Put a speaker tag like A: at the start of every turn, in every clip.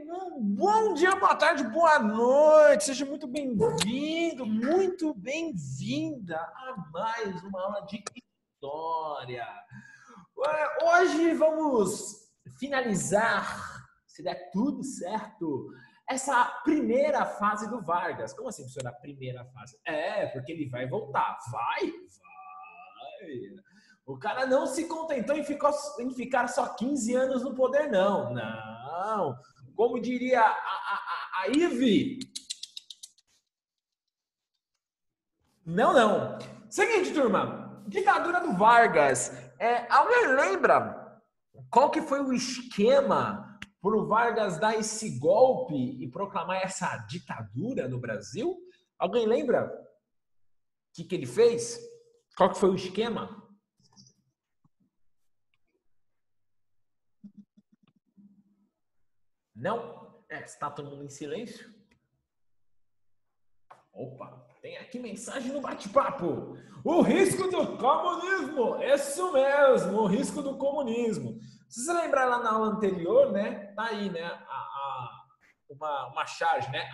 A: Um bom dia, boa tarde, boa noite. Seja muito bem-vindo, muito bem-vinda a mais uma aula de história. Hoje vamos finalizar, se der tudo certo, essa primeira fase do Vargas. Como assim, professor, a primeira fase? Porque ele vai voltar. Vai. O cara não se contentou em ficar só 15 anos no poder, não. Não. Como diria a Ivy. Não. Seguinte, turma. Ditadura do Vargas. Alguém lembra qual que foi o esquema para o Vargas dar esse golpe e proclamar essa ditadura no Brasil? Alguém lembra o que ele fez? Qual que foi o esquema? Não? Está todo mundo em silêncio? Opa, tem aqui mensagem no bate-papo. O risco do comunismo. Isso mesmo, o risco do comunismo. Se você lembrar lá na aula anterior, né? Tá aí, né? Uma charge, né?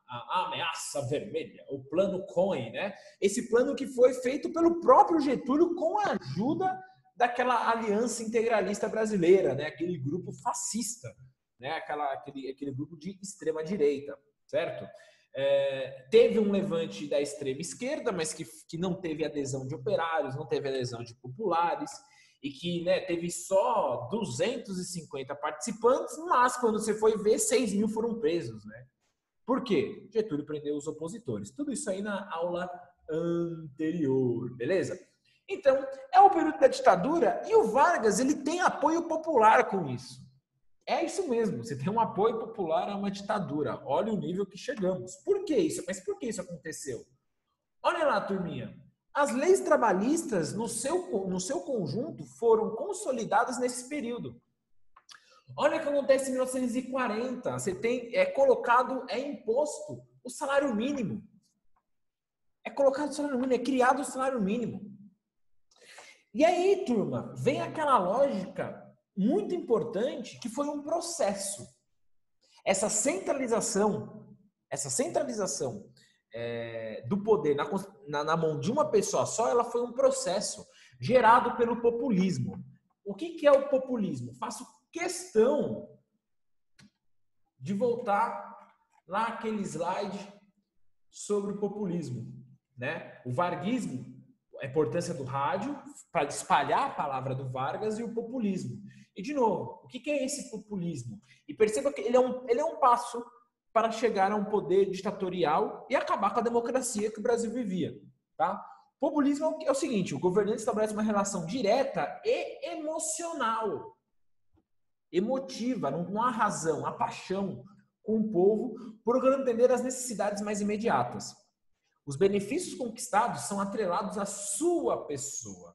A: A ameaça vermelha, o plano Cohen, né? Esse plano que foi feito pelo próprio Getúlio com a ajuda daquela aliança integralista brasileira, né? Aquele grupo fascista, né? Aquele grupo de extrema direita, certo? Teve um levante da extrema esquerda, mas que não teve adesão de operários, não teve adesão de populares, e que, né, teve só 250 participantes, mas quando você foi ver, 6 mil foram presos, né? Por quê? Getúlio prendeu os opositores. Tudo isso aí na aula anterior, beleza? Então, é o período da ditadura e o Vargas, ele tem apoio popular com isso. É isso mesmo, você tem um apoio popular a uma ditadura. Olha o nível que chegamos. Por que isso? Mas por que isso aconteceu? Olha lá, turminha. As leis trabalhistas, no seu conjunto, foram consolidadas nesse período. Olha o que acontece em 1940. Você tem imposto o salário mínimo. É colocado o salário mínimo, é criado o salário mínimo. E aí, turma, vem aquela lógica muito importante que foi um processo. Essa centralização do poder na mão de uma pessoa só, ela foi um processo gerado pelo populismo. O que é o populismo? Faço questão de voltar lá aquele slide sobre o populismo, né? O varguismo, a importância do rádio para espalhar a palavra do Vargas, e o populismo. E, de novo, o que é esse populismo? E perceba que ele é um passo para chegar a um poder ditatorial e acabar com a democracia que o Brasil vivia. Tá? Populismo é o seguinte: o governante estabelece uma relação direta e emocional. Emotiva, não há razão, há paixão com o povo, procurando entender as necessidades mais imediatas. Os benefícios conquistados são atrelados à sua pessoa,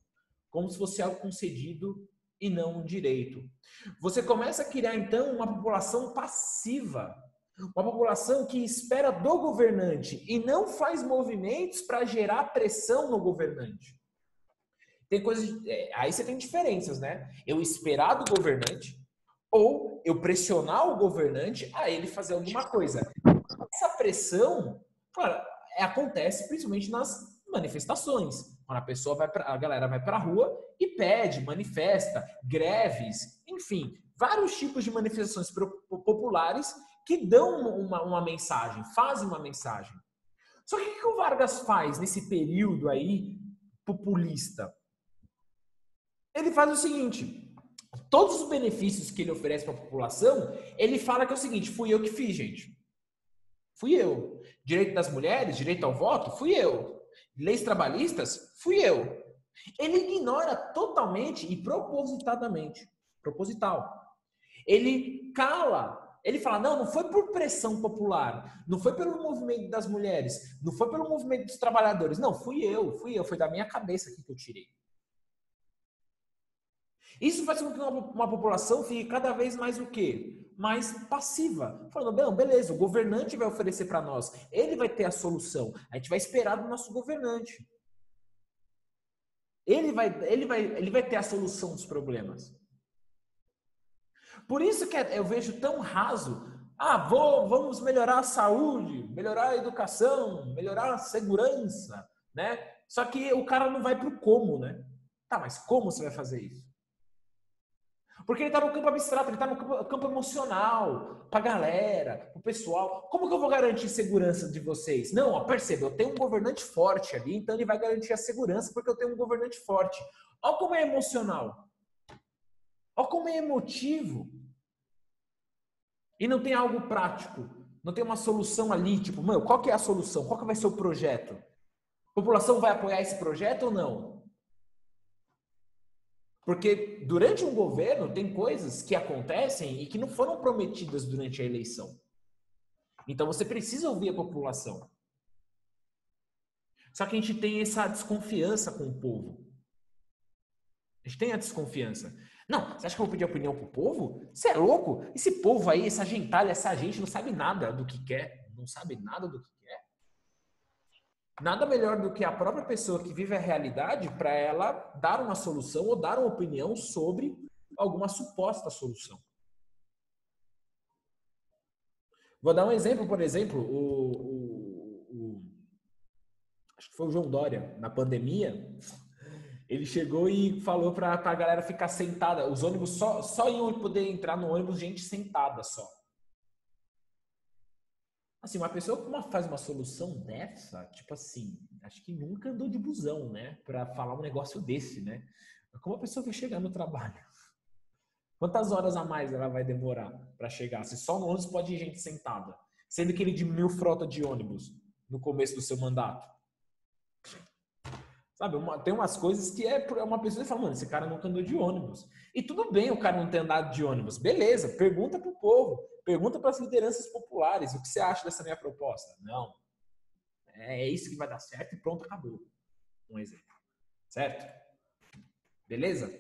A: como se fosse algo concedido e não um direito. Você começa a criar, então, uma população passiva, uma população que espera do governante e não faz movimentos para gerar pressão no governante. Tem coisas, aí você tem diferenças, né? Eu esperar do governante ou eu pressionar o governante a ele fazer alguma coisa. Essa pressão, claro, acontece principalmente nas manifestações. Quando a galera vai para a rua e pede, manifesta, greves, enfim, vários tipos de manifestações populares que dão uma mensagem, fazem uma mensagem. Só que o que o Vargas faz nesse período aí populista? Ele faz o seguinte: todos os benefícios que ele oferece para a população, ele fala que é o seguinte: fui eu que fiz, gente. Fui eu. Direito das mulheres, direito ao voto, fui eu. Leis trabalhistas, fui eu. Ele ignora totalmente e propositadamente. Proposital. Ele cala. Ele fala, não foi por pressão popular, não foi pelo movimento das mulheres, não foi pelo movimento dos trabalhadores. Não, fui eu, foi da minha cabeça aqui que eu tirei. Isso faz com que uma população fique cada vez mais o quê? Mais passiva. Falando, não, beleza, o governante vai oferecer para nós. Ele vai ter a solução. A gente vai esperar do nosso governante. Ele vai ter a solução dos problemas. Por isso que eu vejo tão raso Vamos melhorar a saúde, melhorar a educação, melhorar a segurança, né? Só que o cara não vai pro como, né? Tá, mas como você vai fazer isso? Porque ele tá no campo abstrato, ele tá no campo emocional, pra galera, pro pessoal. Como que eu vou garantir segurança de vocês? Não, ó, perceba, eu tenho um governante forte ali, então ele vai garantir a segurança porque eu tenho um governante forte. Olha como é emocional. Olha como é emotivo. E não tem algo prático. Não tem uma solução ali, tipo, mano, qual que é a solução? Qual que vai ser o projeto? A população vai apoiar esse projeto ou não? Porque durante um governo tem coisas que acontecem e que não foram prometidas durante a eleição. Então você precisa ouvir a população. Só que a gente tem essa desconfiança com o povo. A gente tem a desconfiança. Não, você acha que eu vou pedir opinião pro povo? Você é louco? Esse povo aí, essa gentalha, essa gente não sabe nada do que quer. Não sabe nada do que quer. Nada melhor do que a própria pessoa que vive a realidade para ela dar uma solução ou dar uma opinião sobre alguma suposta solução. Vou dar um exemplo, por exemplo, acho que foi o João Dória, na pandemia, ele chegou e falou para a galera ficar sentada. Os ônibus só iam poder entrar no ônibus gente sentada só. Assim, uma pessoa que faz uma solução dessa, tipo assim, acho que nunca andou de busão, né? Para falar um negócio desse, né? Como a pessoa vai chegar no trabalho? Quantas horas a mais ela vai demorar para chegar? Se só no ônibus pode ir gente sentada. Sendo que ele diminuiu frota de ônibus no começo do seu mandato. Sabe, tem umas coisas que é uma pessoa que fala, mano, esse cara nunca andou de ônibus. E tudo bem o cara não ter andado de ônibus. Beleza, pergunta pro povo. Pergunta para as lideranças populares. O que você acha dessa minha proposta? Não. É isso que vai dar certo e pronto, acabou. Um exemplo. Certo? Beleza?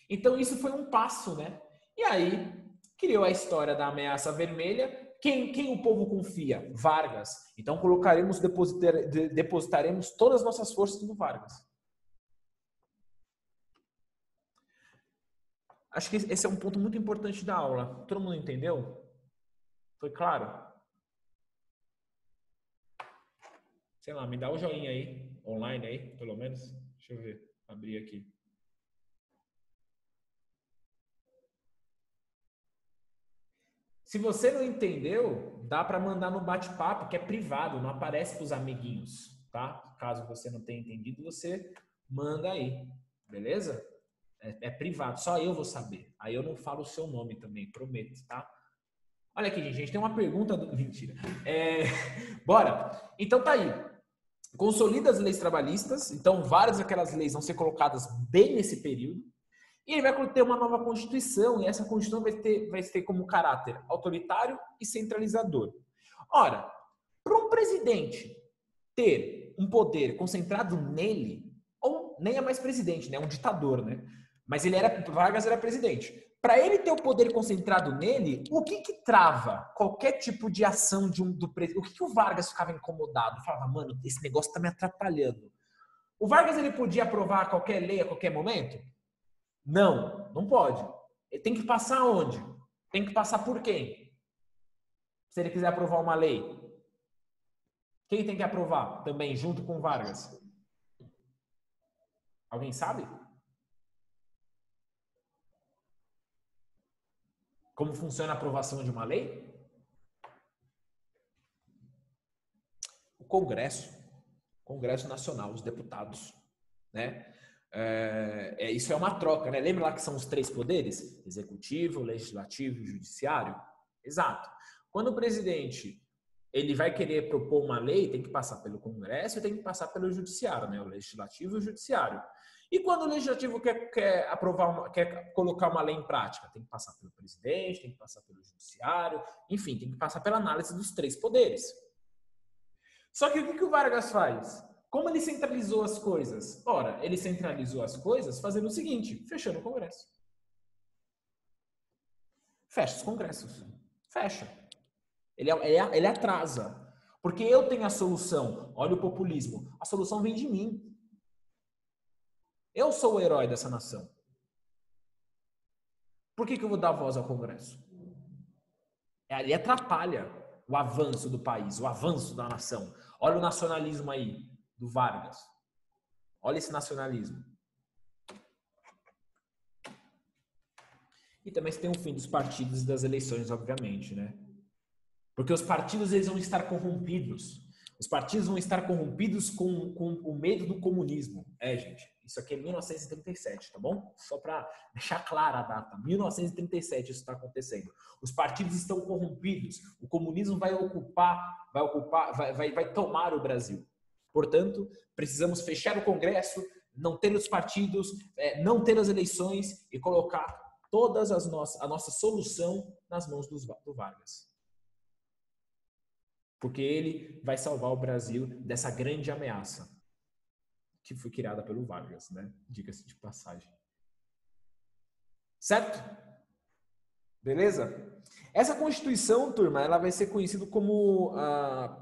A: Então isso foi um passo, né? E aí criou a história da ameaça vermelha. Quem o povo confia? Vargas. Então depositaremos todas as nossas forças no Vargas. Acho que esse é um ponto muito importante da aula. Todo mundo entendeu? Foi claro? Sei lá, me dá o joinha aí, online aí, pelo menos. Deixa eu ver, abrir aqui. Se você não entendeu, dá para mandar no bate-papo, que é privado, não aparece para os amiguinhos, tá? Caso você não tenha entendido, você manda aí, beleza? É privado, só eu vou saber. Aí eu não falo o seu nome também, prometo, tá? Olha aqui, gente, a gente tem uma pergunta do... Mentira. Bora. Então tá aí. Consolida as leis trabalhistas, então várias daquelas leis vão ser colocadas bem nesse período. E ele vai ter uma nova Constituição, e essa Constituição vai ter como caráter autoritário e centralizador. Ora, para um presidente ter um poder concentrado nele, ou nem é mais presidente, né? É um ditador, né? Mas Vargas era presidente. Para ele ter o poder concentrado nele, o que trava qualquer tipo de ação do presidente? O que o Vargas ficava incomodado? Falava, mano, esse negócio está me atrapalhando. O Vargas ele podia aprovar qualquer lei a qualquer momento? Não, não pode. Ele tem que passar onde? Tem que passar por quem? Se ele quiser aprovar uma lei. Quem tem que aprovar também, junto com Vargas? Alguém sabe? Como funciona a aprovação de uma lei? O Congresso Nacional, os deputados, né? Isso é uma troca, né? Lembra lá que são os três poderes? Executivo, legislativo e judiciário? Exato. Quando o presidente ele vai querer propor uma lei, tem que passar pelo Congresso e tem que passar pelo judiciário, né? O legislativo e o judiciário. E quando o legislativo quer quer colocar uma lei em prática, tem que passar pelo presidente, tem que passar pelo judiciário, enfim, tem que passar pela análise dos três poderes. Só que o que o Vargas faz? Como ele centralizou as coisas? Ora, ele centralizou as coisas fazendo o seguinte, fechando o Congresso. Fecha os congressos. Fecha. Ele atrasa. Porque eu tenho a solução. Olha o populismo. A solução vem de mim. Eu sou o herói dessa nação. Por que eu vou dar voz ao Congresso? Ele atrapalha o avanço do país, o avanço da nação. Olha o nacionalismo aí do Vargas. Olha esse nacionalismo. E também você tem o fim dos partidos e das eleições, obviamente, né? Porque os partidos eles vão estar corrompidos. Os partidos vão estar corrompidos com o medo do comunismo. Gente, isso aqui é 1937, tá bom? Só para deixar clara a data. 1937 isso está acontecendo. Os partidos estão corrompidos. O comunismo vai tomar o Brasil. Portanto, precisamos fechar o Congresso, não ter os partidos, não ter as eleições e colocar a nossa solução nas mãos do Vargas. Porque ele vai salvar o Brasil dessa grande ameaça que foi criada pelo Vargas, né? Diga-se de passagem. Certo? Beleza? Essa Constituição, turma, ela vai ser conhecida como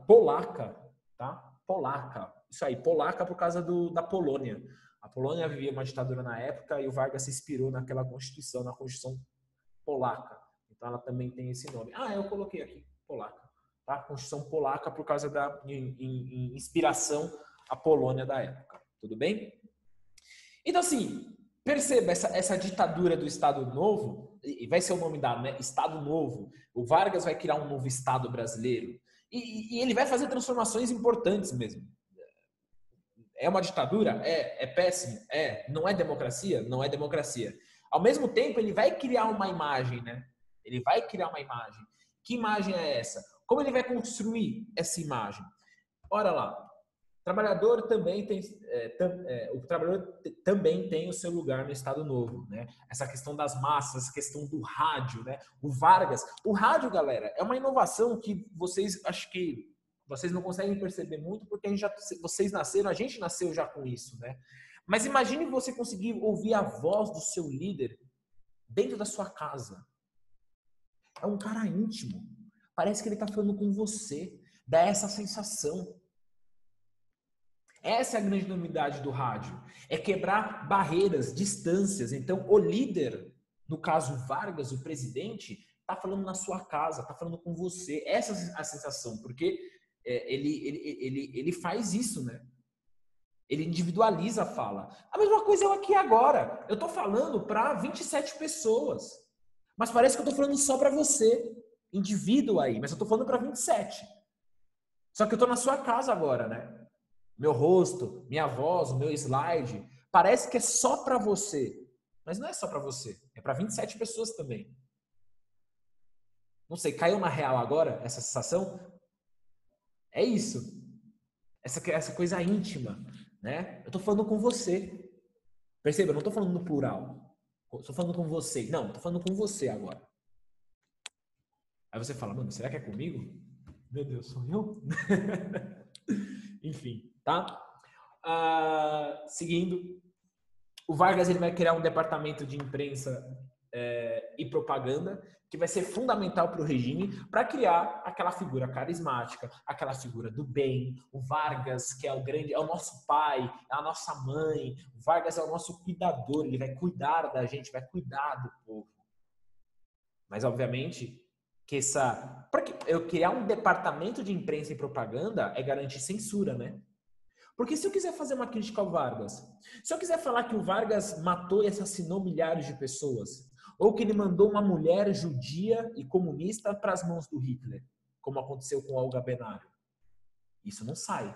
A: polaca, tá? Polaca. Isso aí, polaca por causa da Polônia. A Polônia vivia uma ditadura na época e o Vargas se inspirou naquela Constituição, na Constituição polaca. Então ela também tem esse nome. Eu coloquei aqui, polaca. Tá? Constituição polaca por causa da inspiração à Polônia da época. Tudo bem? Então, assim, perceba essa ditadura do Estado Novo, e vai ser o nome Estado Novo. O Vargas vai criar um novo Estado brasileiro. E ele vai fazer transformações importantes mesmo. É uma ditadura? É péssimo? Não é democracia? Não é democracia. Ao mesmo tempo, ele vai criar uma imagem, né? Ele vai criar uma imagem. Que imagem é essa? Como ele vai construir essa imagem? Ora lá, o trabalhador também tem o seu lugar no Estado Novo, né? Essa questão das massas, essa questão do rádio, né? O rádio, galera, é uma inovação que acho que vocês não conseguem perceber muito porque vocês nasceram, a gente nasceu já com isso, né? Mas imagine você conseguir ouvir a voz do seu líder dentro da sua casa. É um cara íntimo. Parece que ele está falando com você. Dá essa sensação. Essa é a grande novidade do rádio. É quebrar barreiras, distâncias. Então, o líder, no caso Vargas, o presidente, está falando na sua casa, está falando com você. Essa é a sensação, porque ele faz isso, né? Ele individualiza a fala. A mesma coisa eu aqui agora. Eu estou falando para 27 pessoas. Mas parece que eu estou falando só para você, indivíduo aí. Mas eu estou falando para 27. Só que eu estou na sua casa agora, né? Meu rosto, minha voz, o meu slide. Parece que é só para você. Mas não é só para você. É para 27 pessoas também. Não sei, caiu na real agora essa sensação? É isso. Essa coisa íntima, né? Eu tô falando com você. Perceba, eu não tô falando no plural. Eu tô falando com você. Não, eu tô falando com você agora. Aí você fala, mano, será que é comigo? Meu Deus, sou eu? Enfim, tá? Seguindo, o Vargas ele vai criar um departamento de imprensa e propaganda que vai ser fundamental para o regime para criar aquela figura carismática, aquela figura do bem. O Vargas, que é o nosso pai, é a nossa mãe. O Vargas é o nosso cuidador, ele vai cuidar da gente, vai cuidar do povo. Mas, obviamente, porque eu criar um departamento de imprensa e propaganda é garantir censura, né? Porque se eu quiser fazer uma crítica ao Vargas, se eu quiser falar que o Vargas matou e assassinou milhares de pessoas, ou que ele mandou uma mulher judia e comunista para as mãos do Hitler, como aconteceu com Olga Benário, isso não sai.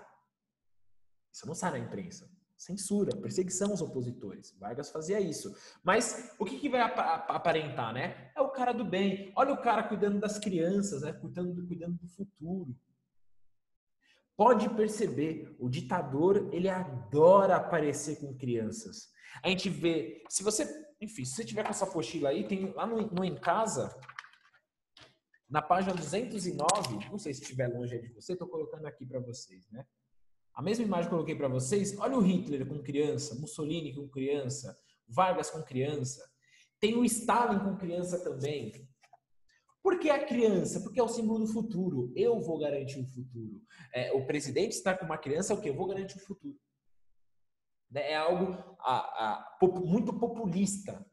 A: Isso não sai na imprensa. Censura, perseguição aos opositores. Vargas fazia isso. Mas o que vai aparentar, né? É o cara do bem. Olha o cara cuidando das crianças, né? Cuidando do futuro. Pode perceber, o ditador, ele adora aparecer com crianças. A gente vê, se você tiver com essa apostila aí, tem lá no Em Casa, na página 209, não sei se estiver longe de você, estou colocando aqui para vocês, né? A mesma imagem que eu coloquei para vocês, olha o Hitler com criança, Mussolini com criança, Vargas com criança. Tem o Stalin com criança também. Por que a criança? Porque é o símbolo do futuro. Eu vou garantir o futuro. O presidente está com uma criança, é o quê? Eu vou garantir o futuro. É algo muito populista.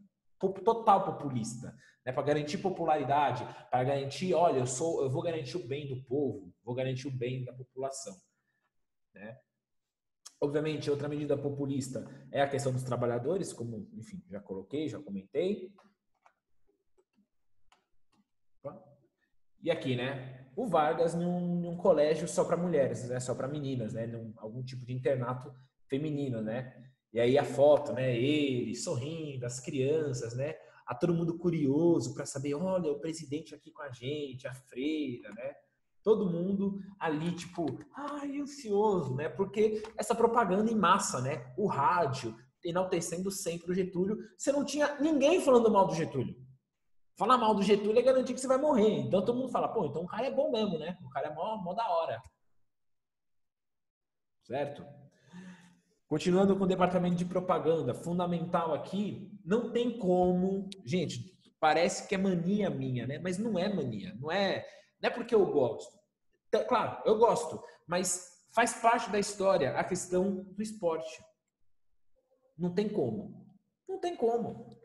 A: total populista, né? Para garantir popularidade, para garantir, olha, eu vou garantir o bem do povo, vou garantir o bem da população, né? Obviamente, outra medida populista é a questão dos trabalhadores, como, enfim, já coloquei, já comentei. E aqui, né? O Vargas num colégio só para mulheres, né? Só para meninas, né? Algum tipo de internato feminino, né? E aí a foto, né? Ele sorrindo, as crianças, né? A todo mundo curioso para saber, olha, o presidente aqui com a gente, a freira, né? Todo mundo ali, tipo, ai, ansioso, né? Porque essa propaganda em massa, né? O rádio enaltecendo sempre o Getúlio. Você não tinha ninguém falando mal do Getúlio. Falar mal do Getúlio é garantir que você vai morrer. Então todo mundo fala, pô, então o cara é bom mesmo, né? O cara é mó da hora. Certo? Continuando com o departamento de propaganda, fundamental aqui, não tem como... Gente, parece que é mania minha, né? Mas não é mania. Não é porque eu gosto. Claro, eu gosto, mas faz parte da história a questão do esporte. Não tem como. Não tem como.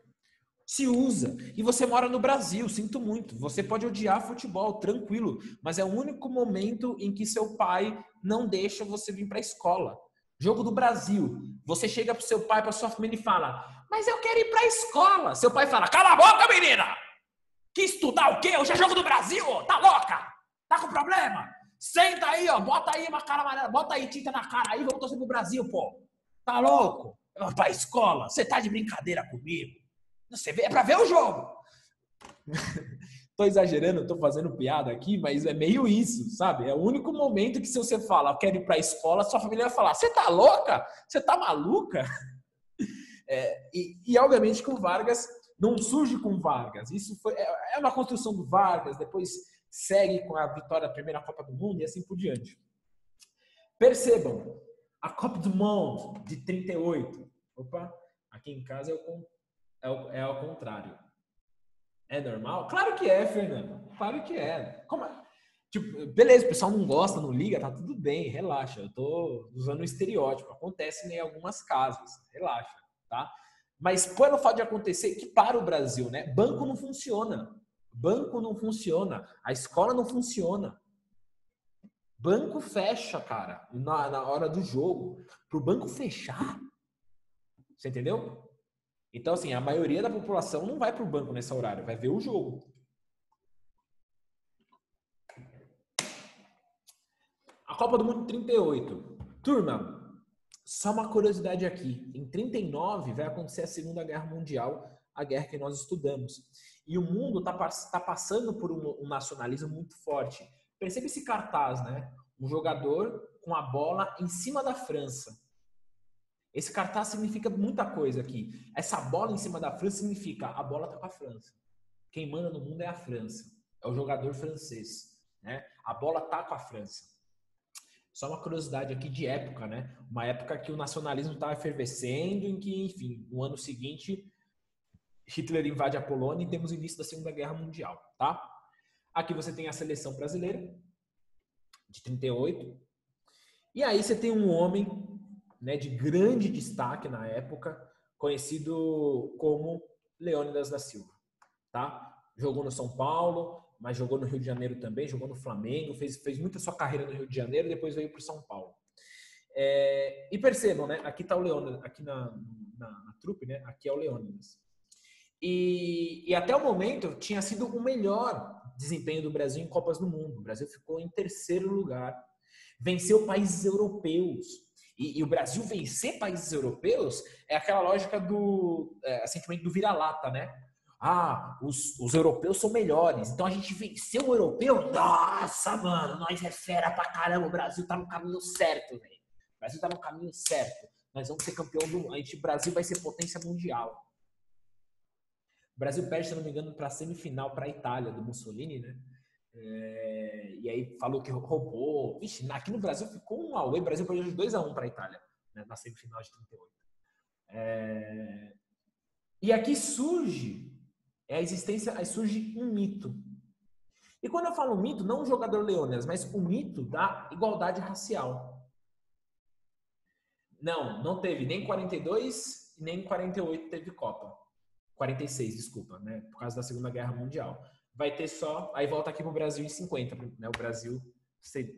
A: Se usa. E você mora no Brasil, sinto muito. Você pode odiar futebol, tranquilo. Mas é o único momento em que seu pai não deixa você vir para a escola. Jogo do Brasil. Você chega pro seu pai, pra sua família e fala, mas eu quero ir para a escola. Seu pai fala, cala a boca, menina! Que estudar o quê? Hoje é jogo do Brasil, tá louca? Tá com problema? Senta aí, ó. Bota aí uma cara amarela. Bota aí tinta na cara aí, vamos torcer pro Brasil, pô. Tá louco? Pra a escola? Você tá de brincadeira comigo? Você vê, é pra ver o jogo. Tô exagerando, tô fazendo piada aqui, mas é meio isso, sabe? É o único momento que se você fala, eu quero ir pra escola, sua família vai falar, você tá louca? Você tá maluca? E obviamente que o Vargas não surge com Vargas. Isso é uma construção do Vargas, depois segue com a vitória da primeira Copa do Mundo e assim por diante. Percebam, a Copa do Mundo de 38. Opa, aqui em casa é ao contrário. É normal? Claro que é, Fernando. Claro que é. Como é? Tipo, beleza, o pessoal não gosta, não liga, tá tudo bem, relaxa. Eu tô usando um estereótipo. Acontece em algumas casas, relaxa, tá? Mas pelo fato de acontecer, que para o Brasil, né? Banco não funciona. Banco não funciona. A escola não funciona. Banco fecha, cara, na hora do jogo. Pro banco fechar, você entendeu? Então, assim, a maioria da população não vai pro banco nesse horário, vai ver o jogo. A Copa do Mundo 38. Turma, só uma curiosidade aqui. Em 39 vai acontecer a Segunda Guerra Mundial, a guerra que nós estudamos. E o mundo tá passando por um nacionalismo muito forte. Percebe esse cartaz, né? Um jogador com a bola em cima da França. Esse cartaz significa muita coisa aqui. Essa bola em cima da França significa a bola tá com a França. Quem manda no mundo é a França. É o jogador francês, né? A bola tá com a França. Só uma curiosidade aqui de época, né? Uma época que o nacionalismo estava efervescendo, em que, enfim, no ano seguinte, Hitler invade a Polônia e temos o início da Segunda Guerra Mundial, tá? Aqui você tem a seleção brasileira, de 38. E aí você tem um homem, né, de grande destaque na época, conhecido como Leônidas da Silva, tá? Jogou no São Paulo, mas jogou no Rio de Janeiro também, jogou no Flamengo, fez muita sua carreira no Rio de Janeiro, depois veio para o São Paulo. E percebam, né? Aqui está o Leônidas, aqui na trupe, né? Aqui é o Leônidas. E até o momento tinha sido o melhor desempenho do Brasil em Copas do Mundo. O Brasil ficou em terceiro lugar. Venceu países europeus. E o Brasil vencer países europeus é aquela lógica do sentimento do vira-lata, né? Os europeus são melhores, então a gente venceu o europeu. Nossa, mano, nós é fera pra caramba. O Brasil tá no caminho certo, velho. O Brasil tá no caminho certo. Nós vamos ser campeão do mundo. O Brasil vai ser potência mundial. O Brasil perde, se não me engano, para a semifinal para a Itália, do Mussolini, né? E aí falou que roubou. Vixe, aqui no Brasil ficou um auê. O Brasil perdeu de 2-1 para a Itália, né? Na semifinal de 38. E aqui surge surge um mito. E quando eu falo mito, não o jogador Leônidas, mas o mito da igualdade racial. Não teve nem 42 nem 48 teve Copa. 46, desculpa, né? Por causa da Segunda Guerra Mundial. Vai ter só... Aí volta aqui pro Brasil em 50, né? O Brasil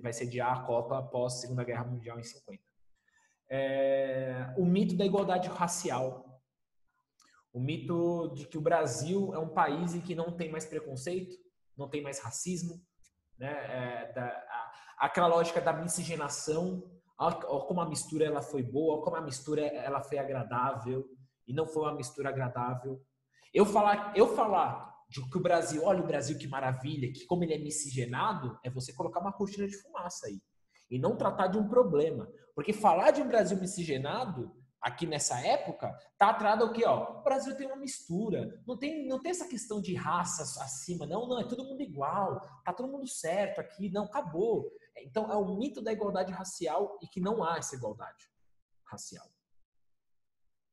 A: vai sediar a Copa após Segunda Guerra Mundial em 50. O mito da igualdade racial. O mito de que o Brasil é um país em que não tem mais preconceito, não tem mais racismo, né? Aquela lógica da miscigenação, como a mistura ela foi boa, como a mistura ela foi agradável, e não foi uma mistura agradável. Eu falar de que o Brasil, olha o Brasil que maravilha, que como ele é miscigenado, é você colocar uma cortina de fumaça aí. E não tratar de um problema. Porque falar de um Brasil miscigenado, aqui nessa época, tá atrás do que, ó, o Brasil tem uma mistura. Não tem essa questão de raça acima. Não, é todo mundo igual. Tá todo mundo certo aqui. Não, acabou. Então, é o mito da igualdade racial e que não há essa igualdade racial.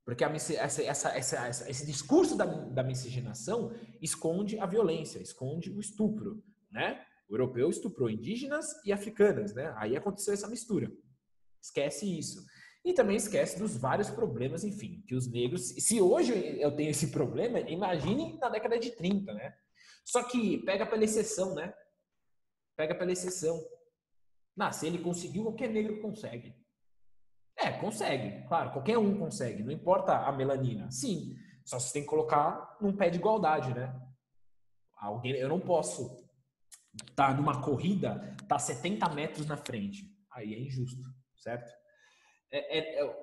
A: Porque esse discurso da miscigenação esconde a violência, esconde o estupro, né? O europeu estuprou indígenas e africanas, né? Aí aconteceu essa mistura. Esquece isso. E também esquece dos vários problemas, enfim, que os negros... Se hoje eu tenho esse problema, imagine na década de 30, né? Só que pega pela exceção, né? Pega pela exceção. Se ele conseguiu, qualquer negro consegue. Consegue. Claro, qualquer um consegue. Não importa a melanina. Sim, só você tem que colocar num pé de igualdade, né? Eu não posso estar numa corrida, estar 70 metros na frente. Aí é injusto, certo?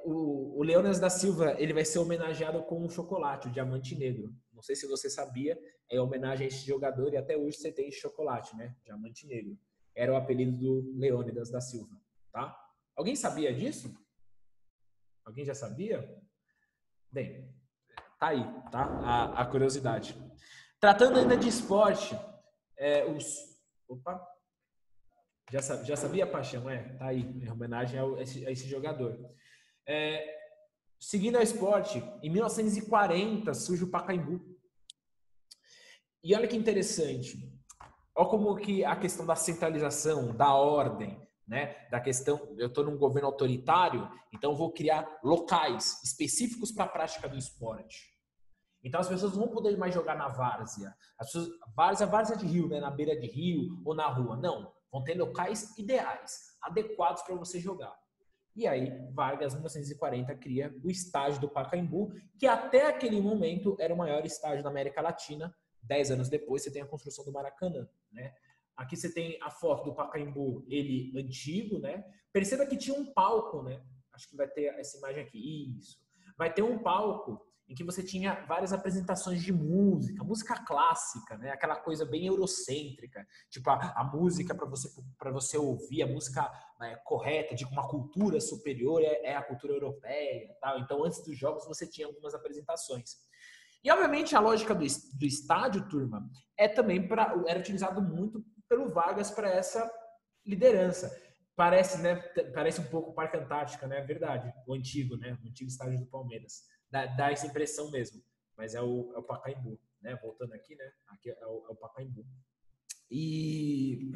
A: O Leônidas da Silva, ele vai ser homenageado com um chocolate, o Diamante Negro. Não sei se você sabia, é homenagem a esse jogador e até hoje você tem esse chocolate, né? Diamante Negro. Era o apelido do Leônidas da Silva, tá? Alguém sabia disso? Alguém já sabia? Bem, tá aí, tá? A curiosidade. Tratando ainda de esporte, Opa! Já sabia, Paixão? Tá aí, em homenagem a esse jogador. Seguindo ao esporte, em 1940 surge o Pacaembu. E olha que interessante. Olha como que a questão da centralização, da ordem, né? Da questão, eu estou num governo autoritário, então vou criar locais específicos para a prática do esporte. Então as pessoas não vão poder mais jogar na várzea. Várzea de rio, né? Na beira de rio ou na rua. Não. Vão ter locais ideais, adequados para você jogar. E aí, Vargas, em 1940, cria o estádio do Pacaembu, que até aquele momento era o maior estádio da América Latina. 10 anos depois, você tem a construção do Maracanã, né? Aqui você tem a foto do Pacaembu, ele antigo, né? Perceba que tinha um palco, né? Acho que vai ter essa imagem aqui. Isso. Vai ter um palco em que você tinha várias apresentações de música clássica, né? Aquela coisa bem eurocêntrica, tipo a música para você ouvir, a música correta, de uma cultura superior é a cultura europeia, tal. Então, antes dos jogos, você tinha algumas apresentações. E, obviamente, a lógica do estádio, turma, era utilizado muito pelo Vargas para essa liderança. Parece, né? Parece um pouco o Parque Antártica, né? É verdade. O antigo, né? O antigo estádio do Palmeiras. Dá essa impressão mesmo. Mas é o Pacaembu, né? Voltando aqui, né? Aqui é o Pacaembu. E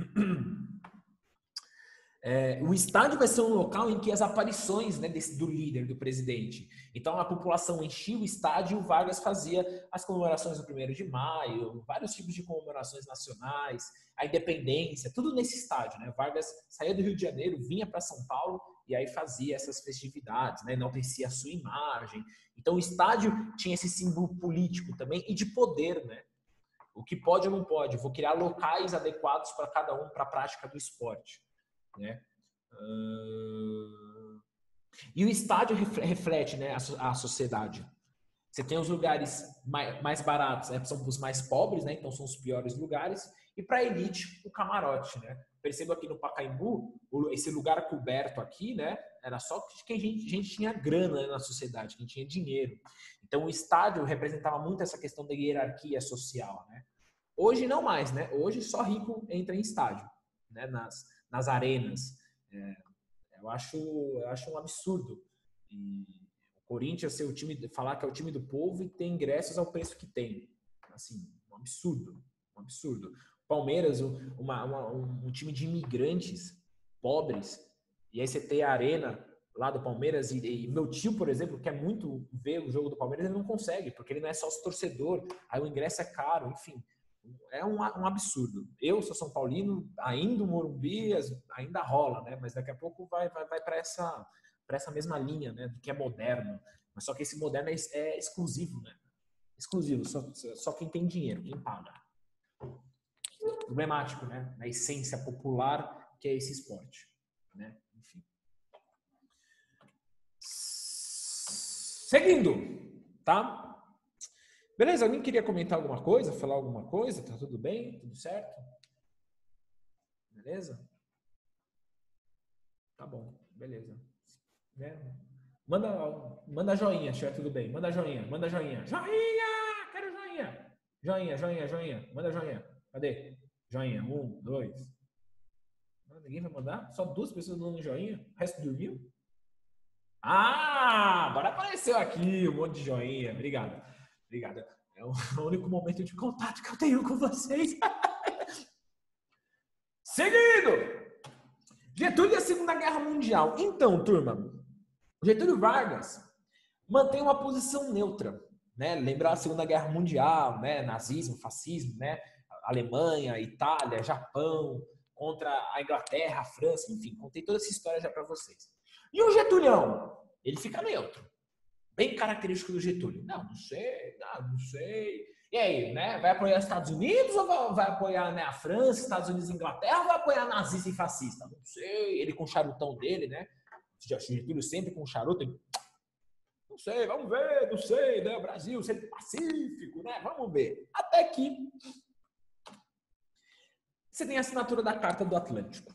A: o estádio vai ser um local em que as aparições, né, do líder, do presidente. Então a população enchia o estádio e o Vargas fazia as comemorações do 1º de maio, vários tipos de comemorações nacionais, a independência, tudo nesse estádio, né? Vargas saía do Rio de Janeiro, vinha para São Paulo e aí fazia essas festividades, né? Enaltecia a sua imagem. Então o estádio tinha esse símbolo político também e de poder, né? O que pode ou não pode. Vou criar locais adequados para cada um para a prática do esporte, né? E o estádio reflete, né, a sociedade. Você tem os lugares mais baratos, né, são os mais pobres, né, então são os piores lugares, e para a elite, o camarote, né? Perceba aqui no Pacaembu, esse lugar coberto aqui, né, era só quem gente tinha grana, né, na sociedade, quem tinha dinheiro. Então o estádio representava muito essa questão da hierarquia social, né? Hoje não mais, né? Hoje só rico entra em estádio, né, nas arenas. Eu acho um absurdo. E o Corinthians ser o time, falar que é o time do povo e ter ingressos ao preço que tem. Assim, um absurdo. Um absurdo. Palmeiras, um time de imigrantes pobres, e aí você tem a arena lá do Palmeiras, e meu tio, por exemplo, quer muito ver o jogo do Palmeiras, ele não consegue, porque ele não é sócio torcedor, aí o ingresso é caro, enfim, é um absurdo. Eu sou São Paulino, ainda o Morumbi ainda rola, né? Mas daqui a pouco vai para essa mesma linha, né? Do que é moderno, mas só que esse moderno é exclusivo, né? Exclusivo, só quem tem dinheiro, quem paga. Problemático, né? Na essência popular que é esse esporte, né? Enfim. Seguindo, tá? Beleza? Alguém queria comentar alguma coisa? Falar alguma coisa? Tá tudo bem? Tudo certo? Beleza? Tá bom, beleza. Né? Manda joinha, se estiver tudo bem. Manda joinha, manda joinha. Joinha! Quero joinha! Joinha, joinha, joinha. Manda joinha. Cadê? Joinha. 1, 2. Ninguém vai mandar? Só 2 pessoas dando joinha? O resto dormiu? Ah! Agora apareceu aqui um monte de joinha. Obrigado. Obrigado. É o único momento de contato que eu tenho com vocês. Seguindo! Getúlio e a Segunda Guerra Mundial. Então, turma, Getúlio Vargas mantém uma posição neutra, né? Lembrar a Segunda Guerra Mundial, né? Nazismo, fascismo, né? Alemanha, Itália, Japão, contra a Inglaterra, a França, enfim, contei toda essa história já para vocês. E o Getúlio, ele fica neutro. Bem característico do Getúlio. Não sei. E aí, né? Vai apoiar os Estados Unidos ou vai apoiar, né, a França, Estados Unidos e Inglaterra, ou vai apoiar nazista e fascista? Não sei. Ele com o charutão dele, né? O Getúlio sempre com o charuto. Ele... Não sei, vamos ver, não sei, né? O Brasil sempre pacífico, né? Vamos ver. Até que você tem a assinatura da Carta do Atlântico.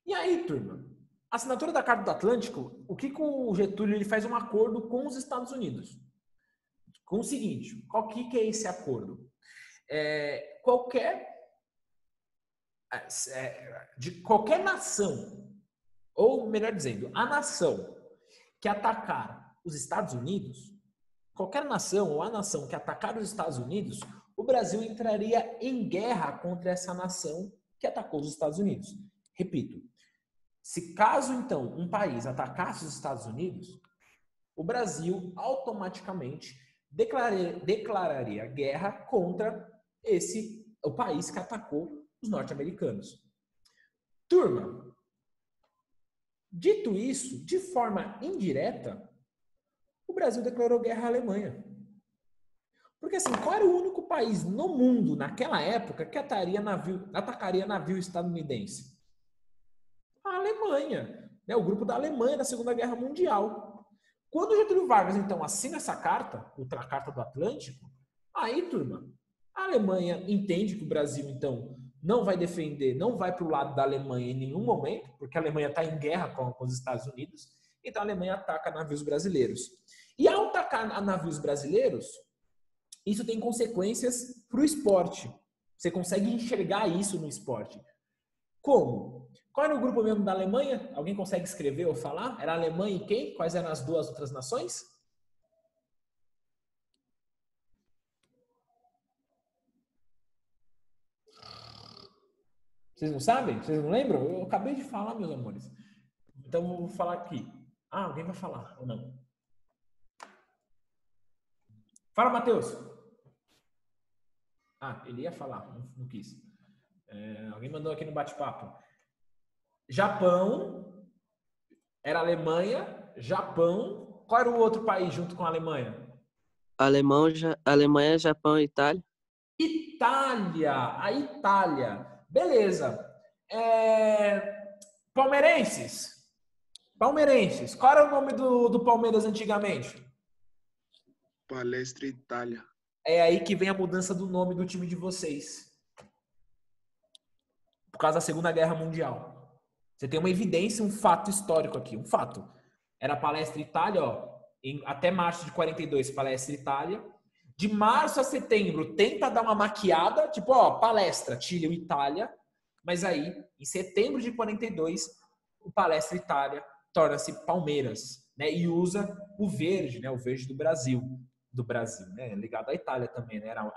A: E aí, turma? A assinatura da Carta do Atlântico, o que o Getúlio ele faz um acordo com os Estados Unidos? Com o seguinte, qual que é esse acordo? De qualquer nação, ou melhor dizendo, a nação que atacar os Estados Unidos, qualquer nação ou a nação que atacar os Estados Unidos, o Brasil entraria em guerra contra essa nação que atacou os Estados Unidos. Repito, se caso então um país atacasse os Estados Unidos, o Brasil automaticamente declararia guerra contra o país que atacou os norte-americanos. Turma, dito isso, de forma indireta, o Brasil declarou guerra à Alemanha. Porque assim, qual era o único país no mundo, naquela época, que atacaria navio estadunidense? A Alemanha, né? O grupo da Alemanha na Segunda Guerra Mundial. Quando Getúlio Vargas, então, assina essa carta, a Carta do Atlântico, aí, turma, a Alemanha entende que o Brasil, então, não vai defender, não vai para o lado da Alemanha em nenhum momento, porque a Alemanha está em guerra com os Estados Unidos, então a Alemanha ataca navios brasileiros. E ao atacar navios brasileiros, isso tem consequências para o esporte. Você consegue enxergar isso no esporte. Como? Qual era o grupo mesmo da Alemanha? Alguém consegue escrever ou falar? Era a Alemanha e quem? Quais eram as 2 outras nações? Vocês não sabem? Vocês não lembram? Eu acabei de falar, meus amores. Então, eu vou falar aqui. Ah, alguém vai falar ou não? Fala, Matheus. Ah, ele ia falar, não quis. Alguém mandou aqui no bate-papo. Japão, era Alemanha, Japão. Qual era o outro país junto com a Alemanha?
B: Alemanha, Japão e Itália.
A: Itália, a Itália. Beleza. Palmeirenses. Qual era o nome do Palmeiras antigamente?
C: Palestra Itália.
A: É aí que vem a mudança do nome do time de vocês. Por causa da Segunda Guerra Mundial. Você tem uma evidência, um fato histórico aqui. Um fato. Era Palestra Itália, ó. Até março de 42, Palestra Itália. De março a setembro, tenta dar uma maquiada, tipo, ó, Palestra, Chile e Itália. Mas aí, em setembro de 42, o Palestra Itália torna-se Palmeiras, né? E usa o verde, né? O verde do Brasil, né? Ligado à Itália também, né? Era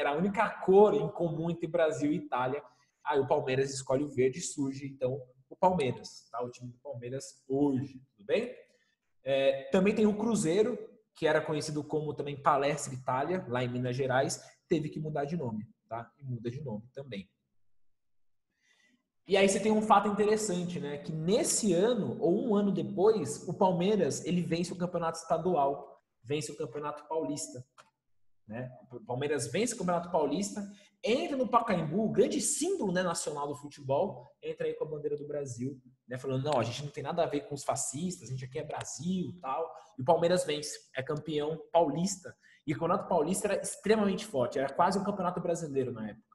A: a única cor em comum entre Brasil e Itália. Aí o Palmeiras escolhe o verde e surge, então, o Palmeiras, tá? O time do Palmeiras hoje, tudo bem? Também tem o Cruzeiro, que era conhecido como também Palestra Itália, lá em Minas Gerais, teve que mudar de nome, tá? E muda de nome também. E aí você tem um fato interessante, né? Que nesse ano, ou um ano depois, o Palmeiras, ele vence o campeonato estadual, vence o campeonato paulista, né? O Palmeiras vence o campeonato paulista, entra no Pacaembu, o grande símbolo, né, nacional do futebol, entra aí com a bandeira do Brasil, né? Falando, não, a gente não tem nada a ver com os fascistas, a gente aqui é Brasil e tal. E o Palmeiras vence, é campeão paulista. E o campeonato paulista era extremamente forte, era quase um campeonato brasileiro na época.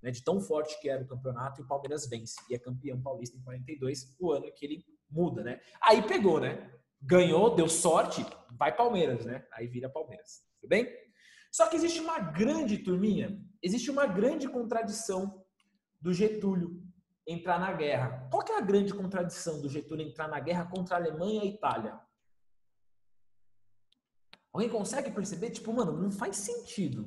A: Né, de tão forte que era o campeonato, e o Palmeiras vence e é campeão paulista em 42, o ano que ele muda, né? Aí pegou, né? Ganhou, deu sorte, vai Palmeiras, né? Aí vira Palmeiras, tudo bem? Só que existe uma grande turminha, existe uma grande contradição do Getúlio entrar na guerra. Qual que é a grande contradição do Getúlio entrar na guerra contra a Alemanha e a Itália? Alguém consegue perceber? Tipo, mano, não faz sentido.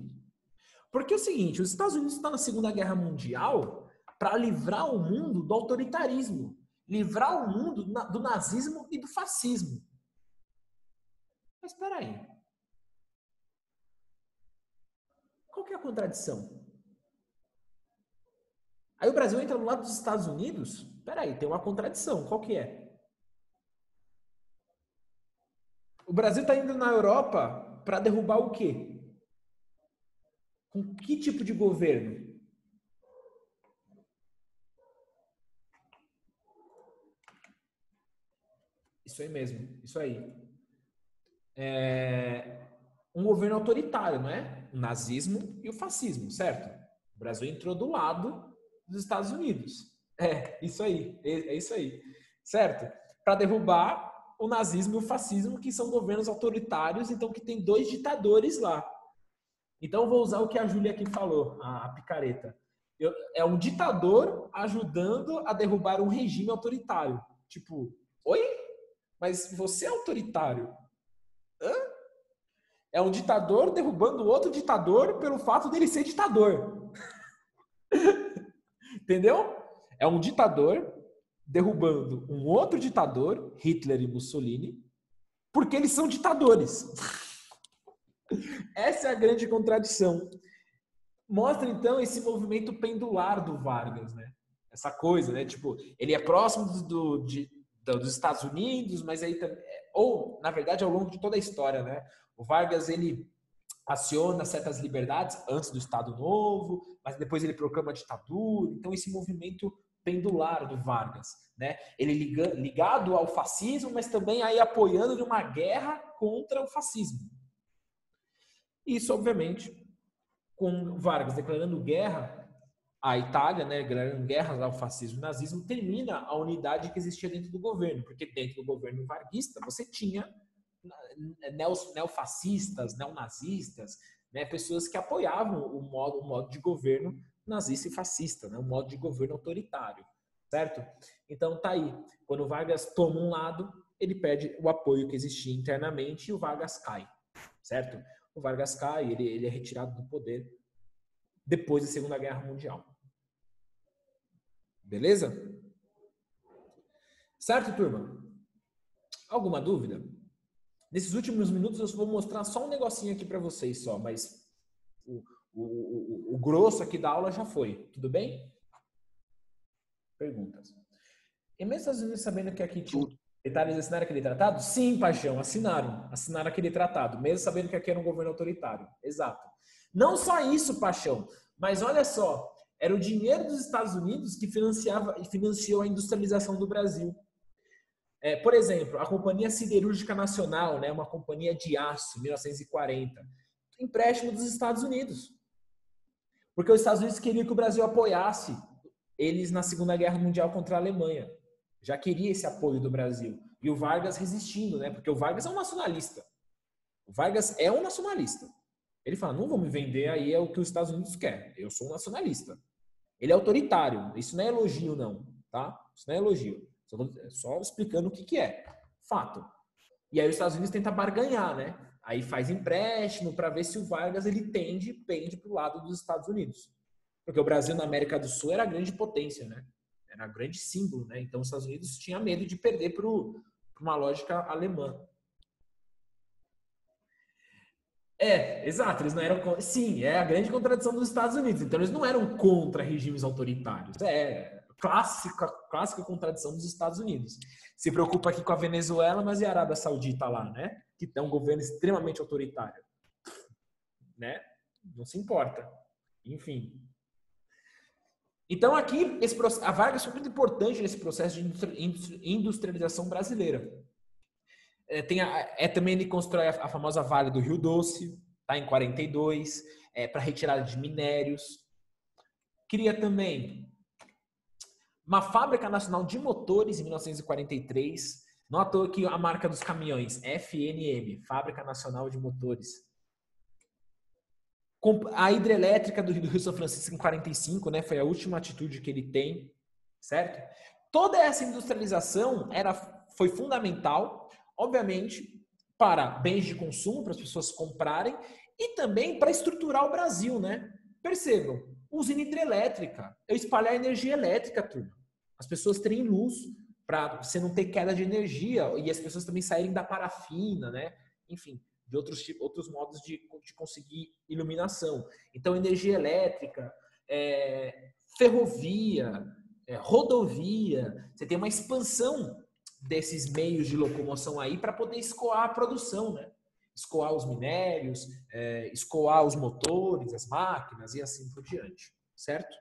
A: Porque é o seguinte, os Estados Unidos estão na Segunda Guerra Mundial para livrar o mundo do autoritarismo, livrar o mundo do nazismo e do fascismo. Mas espera aí. Qual que é a contradição? Aí o Brasil entra do lado dos Estados Unidos? Espera aí, tem uma contradição. Qual que é? O Brasil está indo na Europa para derrubar o quê? Com que tipo de governo? Isso aí mesmo, isso aí. Um governo autoritário, não é? O nazismo e o fascismo, certo? O Brasil entrou do lado dos Estados Unidos. Isso aí, é isso aí, certo? Para derrubar o nazismo e o fascismo, que são governos autoritários, então que tem 2 ditadores lá. Então eu vou usar o que a Júlia aqui falou, a picareta. É um ditador ajudando a derrubar um regime autoritário. Tipo, oi? Mas você é autoritário? Hã? É um ditador derrubando outro ditador pelo fato dele ser ditador. Entendeu? É um ditador derrubando um outro ditador, Hitler e Mussolini, porque eles são ditadores. Essa é a grande contradição. Mostra, então, esse movimento pendular do Vargas, né? Essa coisa, né? Tipo, ele é próximo dos Estados Unidos, mas aí também... Ou, na verdade, ao longo de toda a história, né? O Vargas, ele aciona certas liberdades antes do Estado Novo, mas depois ele proclama a ditadura. Então, esse movimento pendular do Vargas, né? Ele ligado ao fascismo, mas também aí apoiando de uma guerra contra o fascismo. Isso, obviamente, com Vargas declarando guerra à Itália, né, declarando guerra ao fascismo e nazismo, termina a unidade que existia dentro do governo, porque dentro do governo varguista você tinha neofascistas, neonazistas, né, pessoas que apoiavam o modo de governo nazista e fascista, né, o modo de governo autoritário, certo? Então tá aí, quando o Vargas toma um lado, ele perde o apoio que existia internamente e o Vargas cai, certo? O Vargas cai, ele é retirado do poder depois da Segunda Guerra Mundial. Beleza? Certo, turma? Alguma dúvida? Nesses últimos minutos eu vou mostrar só um negocinho aqui para vocês só, mas o grosso aqui da aula já foi. Tudo bem? Perguntas. E mesmo os Estados Unidos sabendo que aqui tinha detalhes, assinaram aquele tratado? Sim, paixão, assinaram. Assinaram aquele tratado, mesmo sabendo que aqui era um governo autoritário. Exato. Não só isso, paixão, mas olha só, era o dinheiro dos Estados Unidos que financiou a industrialização do Brasil. Por exemplo, a Companhia Siderúrgica Nacional, né, uma companhia de aço, 1940, empréstimo dos Estados Unidos. Porque os Estados Unidos queriam que o Brasil apoiasse eles na Segunda Guerra Mundial contra a Alemanha. Já queria esse apoio do Brasil. E o Vargas resistindo, né? Porque o Vargas é um nacionalista. O Vargas é um nacionalista. Ele fala, não vou me vender aí é o que os Estados Unidos querem. Eu sou um nacionalista. Ele é autoritário. Isso não é elogio, não. Tá? Isso não é elogio. Só explicando o que é. Fato. E aí os Estados Unidos tentam barganhar, né? Aí faz empréstimo para ver se o Vargas ele pende para o lado dos Estados Unidos. Porque o Brasil na América do Sul era a grande potência, né? Era um grande símbolo, né? Então os Estados Unidos tinham medo de perder para uma lógica alemã. Exato, eles não eram. Sim, é a grande contradição dos Estados Unidos. Então, eles não eram contra regimes autoritários. Clássica contradição dos Estados Unidos. Se preocupa aqui com a Venezuela, mas e a Arábia Saudita lá, né? Que tem um governo extremamente autoritário. Né? Não se importa. Enfim. Então, aqui, a Vargas foi muito importante nesse processo de industrialização brasileira. Também ele constrói a famosa Vale do Rio Doce, tá, em 42, para retirada de minérios. Cria também uma fábrica nacional de motores em 1943. Não à toa que a marca dos caminhões, FNM, Fábrica Nacional de Motores. A hidrelétrica do Rio São Francisco em 45, né, foi a última atitude que ele tem, certo? Toda essa industrialização foi fundamental, obviamente, para bens de consumo, para as pessoas comprarem, e também para estruturar o Brasil, né? Percebam, usina hidrelétrica, eu espalhar energia elétrica, turma. As pessoas terem luz, para você não ter queda de energia, e as pessoas também saírem da parafina, né? Enfim, de outros modos de conseguir iluminação. Então, energia elétrica, ferrovia, rodovia, você tem uma expansão desses meios de locomoção aí para poder escoar a produção, né? Escoar os minérios, escoar os motores, as máquinas e assim por diante, certo?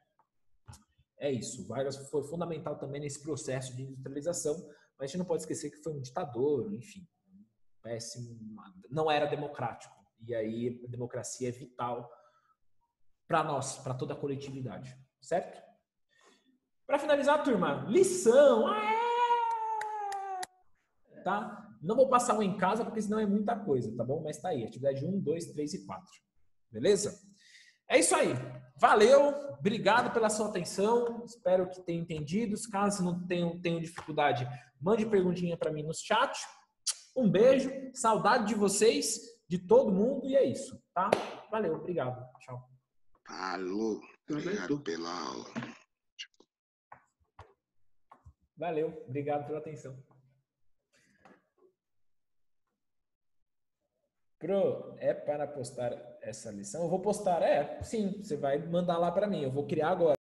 A: É isso. Vargas foi fundamental também nesse processo de industrialização, mas a gente não pode esquecer que foi um ditador, enfim, péssimo, não era democrático. E aí a democracia é vital para nós, para toda a coletividade, certo? Para finalizar, turma, lição. Tá? Não vou passar um em casa, porque senão é muita coisa, tá bom? Mas tá aí, atividade 1, 2, 3 e 4. Beleza? É isso aí. Valeu, obrigado pela sua atenção. Espero que tenham entendido. Caso não tenham dificuldade, mande perguntinha para mim no chat. Um beijo, saudade de vocês, de todo mundo, e é isso, tá? Valeu, obrigado. Tchau.
C: Falou. Obrigado pela aula.
A: Valeu, obrigado pela atenção. Pro, é para postar essa lição? Eu vou postar, sim, você vai mandar lá para mim. Eu vou criar agora.